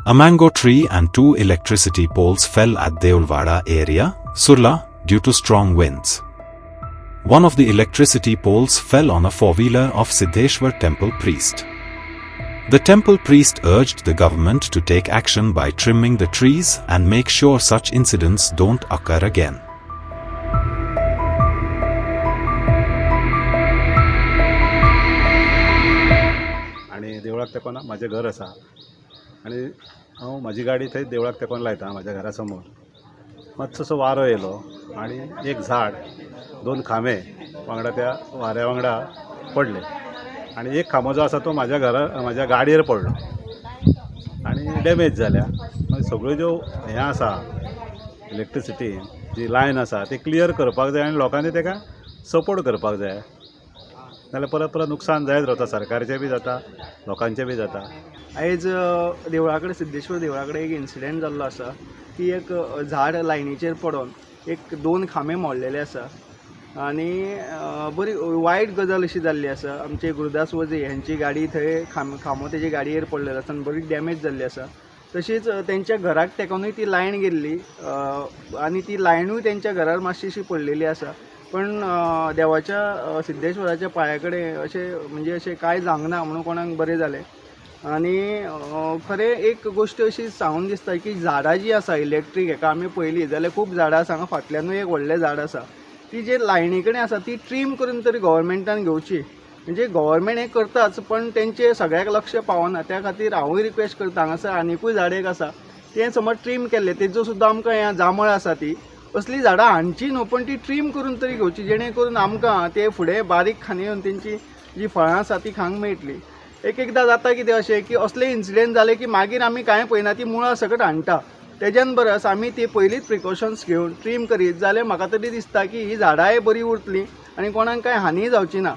A mango tree and 2 electricity poles fell at Deolwada area, Surla, due to strong winds. One of the electricity poles fell on a four-wheeler of Siddheshwar temple priest. The temple priest urged the government to take action by trimming the trees and make sure such incidents don't occur again. आणि देवळाक तेकोन माझे घर आसा आणि हांव म्हाजी गाडी थंय देवळाक तेकोन लायता म्हाज्या घरा समोर. मातसोसो वारो येयलो आणि एक झाड 2 खांबे वांगडा त्या वाऱ्या वांगडा पडले आणि एक खांबो जो आसा तो म्हाज्या गाडयेर पडलो आणि डॅमेज जाल्या. सगळ्यो ज्यो हें आसा इलेक्ट्रिसिटी जी लायन आसा ती क्लियर करपाक जाय आनी लोकांनी तेका सपोर्ट करपाक जाय, नाल्यार परत परत नुकसान जायत रावता, सरकारचें बी जाता, लोकांचें बी जाता. आयज देवळा कडेन सिद्धेश्वर देवळा कडेन एक इन्सिडेंट जाल्लो आसा की एक झाड लायनीचेर पडोन एक 2 खांबे मोडलेले आसा आनी बरी वायट गजाल अशी जाल्ली आसा. आमचे गुरुदास वजे हांची गाडी थंय खांबो तेजे गाडयेर पडलेलो आसा आनी बरी डॅमेज जाल्ली आसा. तशीच तेंच्या घराक तेकोनूय ती लायन गेल्ली आनी ती लायनूय तेंच्या घरार मातशीशी पडलेली आसा. पण देवाच्या सिद्धेश्वराच्या पांया कडेन अशें कांय जावंक ना म्हणून कोणाक बरें जालें. आनी खरें एक गोश्ट अशी सांगून दिसता की झाडां जी आसा इलेक्ट्रीक हेका आमी पळयली जाल्यार खूब झाडां आसा. हांगा फाटल्यानूय एक व्हडलें झाड आसा, ती जे लायनी कडेन आसा ती ट्रीम करून तरी गव्हर्मेंटान घेवची. म्हणजे गव्हर्मेंट हें करताच पण तेंचे सगळ्याक लक्ष पावना. त्या खातीर हांवूय रिक्वेस्ट करता हांगासर आनिकूय झाड एक आसा तें समज ट्रीम केल्लें तेजो सुद्दां आमकां हें जांभळ आसा ती असली झाडां हाडची न्हू पण ती ट्रीम करून तरी घेवची जेणे करून आमकां ते फुडें बारीक खांदी येवन तेंची जी फळां आसा ती खावंक मेळटली. एकदां जाता कितें अशें की असले इन्सिडेंट जाले की मागीर आमी कांय पळयना ती मुळां सकट हाडटा. तेज्यान परस आमी ती पयलींच प्रिकॉशन्स घेवन ट्रीम करीत जाल्यार म्हाका तरी दिसता की ही झाडांय बरी उरतलीं आनी कोणाक कांय हानी जावची ना.